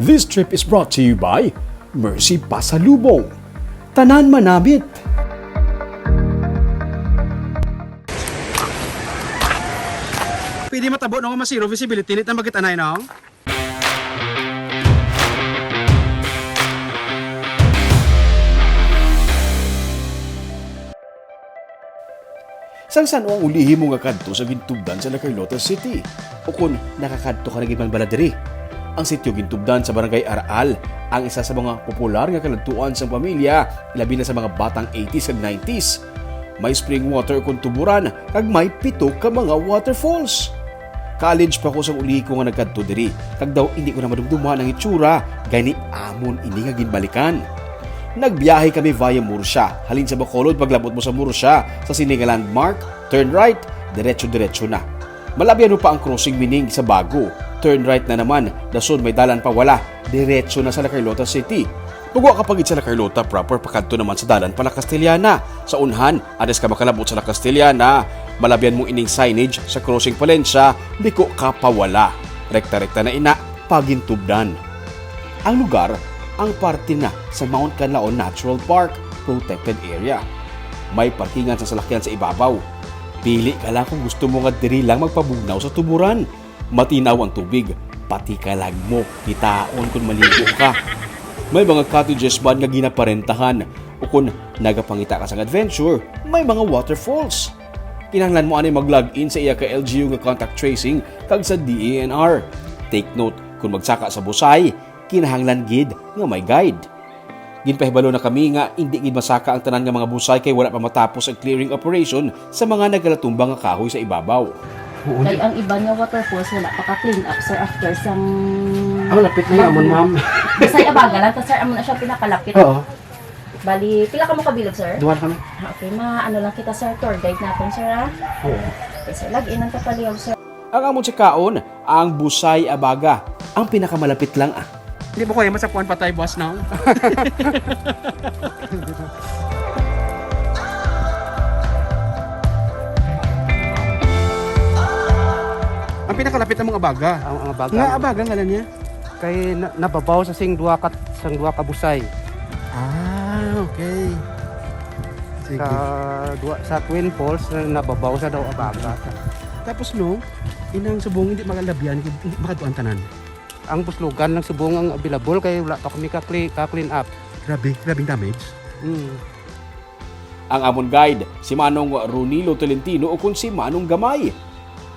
This trip is brought to you by Mercy Pasalubong. Tanan Manamit. Pwede matabo nung masiro visibility nit na magitanay nang. Sang ang ulihi mo nga kadto sa gintubdan sa La Carlota City o kung nakakadto ka na gibang baladiri. Ang sityo gintubdan sa Barangay Aral ang isa sa mga popular nga kaladtuan sa pamilya, labi na sa mga batang 80s ug 90s. May spring water kung tuburan kag may 7 ka mga waterfalls. College pa ko sa ulihi ko nga nagkadto diri, kag daw hindi ko na madumduman ang itsura, gani amon ini nga ginbalikan. Nagbiyahe kami via Murcia. Halin sa Bacolod, paglabot mo sa Murcia, sa Siniga Landmark, turn right, diretso-diretso na. Malabyan mo pa ang crossing meaning sa Bago. Turn right na naman, dason may dalan pa wala, diretso na sa La Carlota City. Pagwa kapag sa La Carlota proper, pakadto naman sa dalan pa La Castellana. Sa unhan, ades ka makalabot sa La Castellana, malabyan mong ining signage sa crossing Palencia, liko ka pa wala. Rekta-rekta na ina, pagintubdan. Ang lugar, ang parte na sa Mount Canlaon Natural Park Protected Area. May parkingan sa salakyan sa ibabaw. Pili ka lang kung gusto mo nga diri lang magpabugnaw sa tuburan. Matinaw ang tubig, pati kalag mo, kitaon kung maligo ka. May mga cottages man nga ginaparentahan o kung nagapangita ka sa adventure, may mga waterfalls. Kinahanglan mo anay mag-login sa iya ka LGU nga contact tracing kag sa DENR. Take note, kung magsaka sa busay, kinahanglan gid nga may guide. Ginpahibalo na kami nga hindi gid masaka ang tanan nga mga busay kay wala pa matapos ang clearing operation sa mga nagkalatumbang nga kahoy sa ibabaw. Kay ang iba nga waterfalls wala pa ka-clean up sir after sang... Ang lapit na yamon, ma'am. Bisay abaga lang, sir, amo na siya pinakalapit. Oo. Bali, pila ka mo kabilog sir? Duwan kami. Okay, ano lang kita sir, tour guide natin sir ha? Oo. Okay sir, lagin ang kapaliyog sir. Ang amon sa kaon, ang Busay Abaga. Ang pinakamalapit lang Hindi mo kaya masapuan patay, boss, now? Ang pinakalapit ng mga abaga. Ang abaga. Nga abaga nga lang niya. Kay nababaw sa sing duwa ka busay. Ah, okay. Sige. Sa Twin Falls nababaw sa daw abaga. Tapos no, inang subong hindi makalabyan, hindi makatuan tanan. Ang buslugan ng subong ang available kay wala pa kami ka-clean up. Grabing damage. ang amon guide, si Manong Runilo Tolentino o kung si Manong Gamay.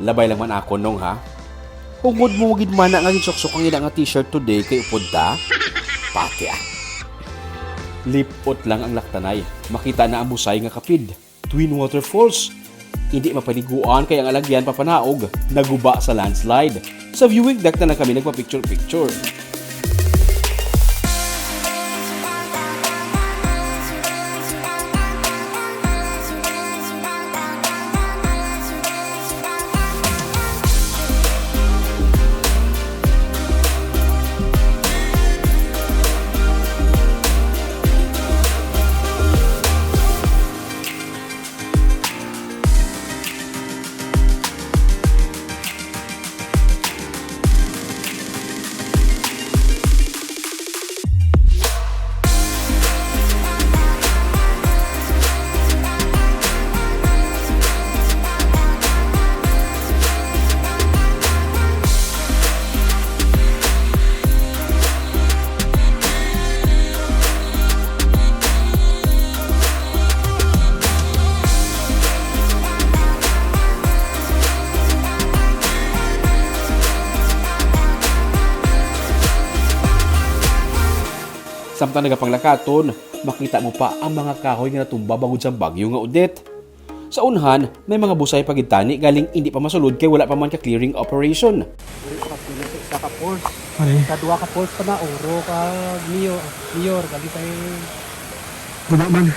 Labay lang man ako nung ha. Hungod mo gid man nga gisoksok ang ina nga t-shirt today kay upod ta. Pati Lipot lang ang laktanay. Makita na ang busay nga kapid. Twin waterfalls. Hindi mapaniguan kaya ang alagyan papanaog. Naguba sa landslide. Sa viewing deck na kami nagpa-picture-picture. Samtang nagapanglakaton, makita mo pa ang mga kahoy nga natumba bangod sa bagyo nga udet. Sa unhan, may mga busay pagitani galing hindi pa masulod kay wala pa man ka clearing operation. Sa ka falls. Ano Sa duwa ka falls pa na oro ka mayor kali kay Guna man.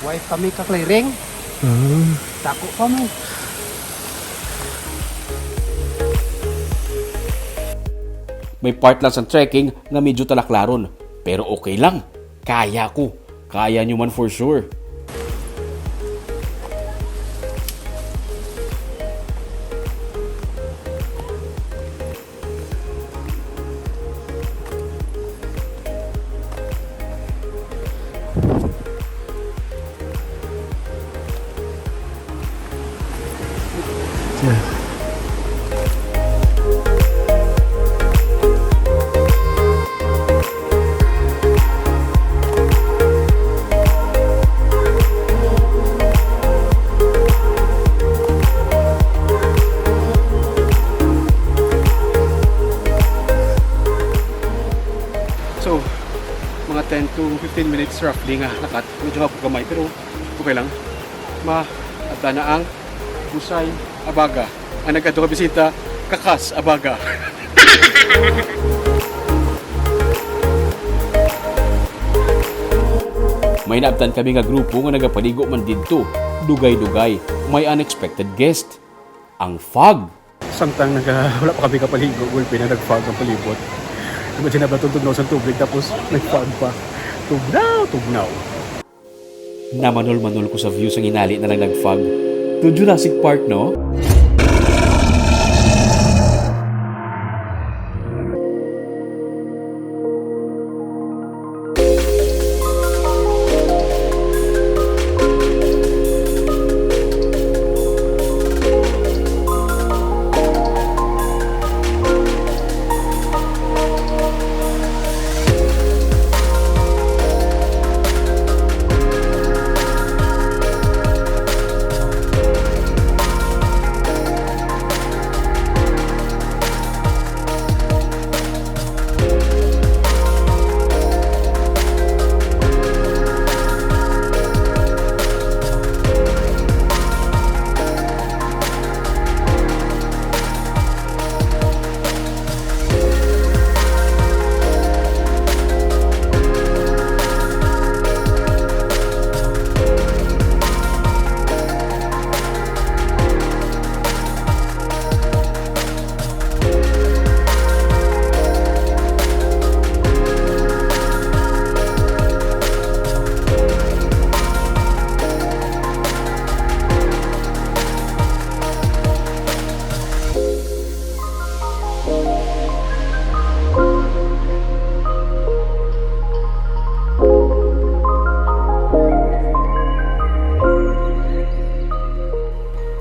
wife kami ka clearing. Tako pa mo. May part lang sa trekking nga medyo talaklaron. Pero okay lang. Kaya ko. Kaya nyo man for sure. 10 to 15 minutes roughly nga lakat. Medyo ako gamay pero okay lang. At na ang Busay Abaga. Ang nagkadto ka bisita, Kakas Abaga. May naabtan kami nga grupo nga nagapaligo man didto. Dugay-dugay, may unexpected guest. Ang fog. Samtang wala pa kami kapaligo, gulpin na nag-fog ang palibot. Imagine na ba itong tugnaw sa tubig tapos nag-fog pa. Tugnaw. Namanol-manol ko sa view sa ginali na lang nag-fog. To Jurassic Park, no?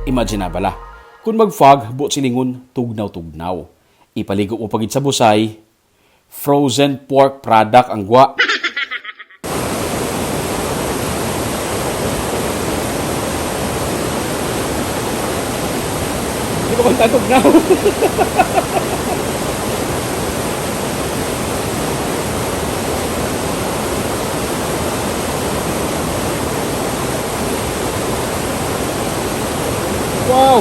Imagine na bala, kung mag-fog, buot silingon, tugnaw-tugnaw. Ipaligo mo pagid sa busay, frozen pork product ang gwa. Hindi ko kanta tugnaw. Wow!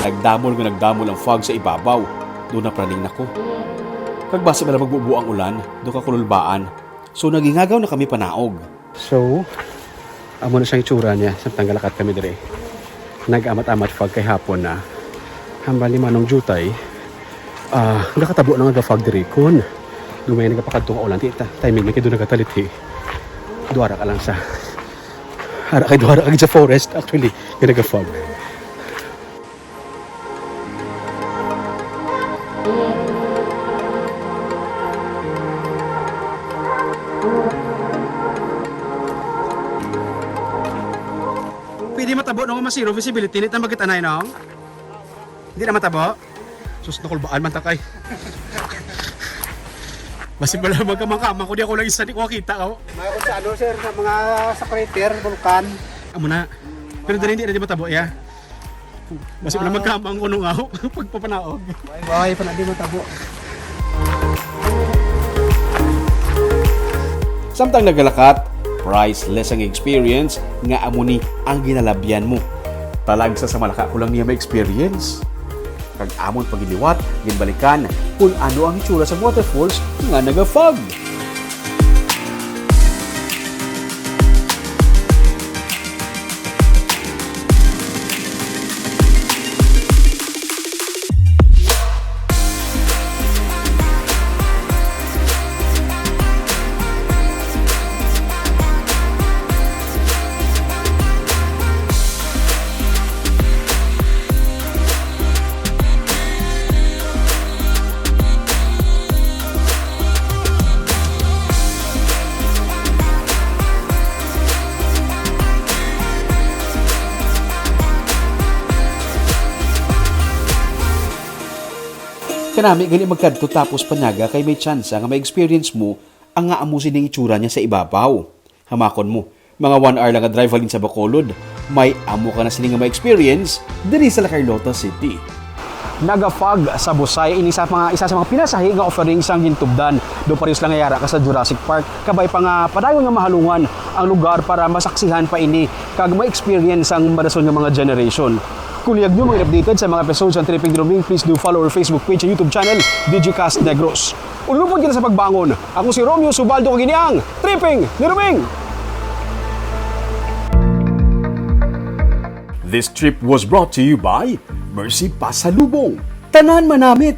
Nagdamol ang fog sa ibabaw. Doon na praning nako. Kagbasa ba na magbubuo ang ulan, doon ka kululbaan. So nagingagaw na kami panaog. So, amo na siyang itsura niya. Samtang galakat kami dire. Nag-amat-amat fog kay hapon na. Hambal ni Manong Jutay. Nakatabo na nga fog dire kun. Lumay nagapakadto ka ulan. Timing na kayo nagataliti. Duwara ka lang sa... Duwara ka sa forest. Actually, yung nag-fog. Pwede matabo nung masiro visibility nito ang magitanay nung? Hindi na matabo? Sus nakulbaan man takay. Basi pala magkamangkama ko di ako lang isa di ko makita ko. Mayroon sa ano sir, sa mga sa crater, vulkan. Amo na. Pero dali hindi na di matabo ya. Basi pala magkamang ko nung ako pagpapanaog. Why pa na di matabo. Samtang nagalakat, priceless ang experience nga amo ni ang ginalabyan mo. Talagsa sa malaka ko lang niya may experience. Kag amon pagiliwat, ginbalikan kung ano ang itsura sa waterfalls nga naga-fog. Kanami gali magkadto tapos panyaga kay may tsansa nga may experience mo ang nga amusin ng itsura niya sa ibabaw. Hamakon mo, Mga 1 hour lang nga drive halin sa Bacolod, may amo ka na sila nga ma-experience diri sa La Carlota City. Nagafag sa Busay ini isa sa mga pinasahi nga offering sang gintubdan. Do pares lang yara ka sa Jurassic Park, kabay pa nga padayon nga mahalungan ang lugar para masaksihan pa ini kag ma-experience ang marason nga mga generation. Kung liyag nyo mga updated sa mga episodes ng Tripping Diruming, please do follow our Facebook page and YouTube channel, Digicast Negros. Ulupod kita sa pagbangon. Ako si Romeo Subaldo Kaginiang, Tripping Diruming! This trip was brought to you by Mercy Pasalubong. Tanan manamit!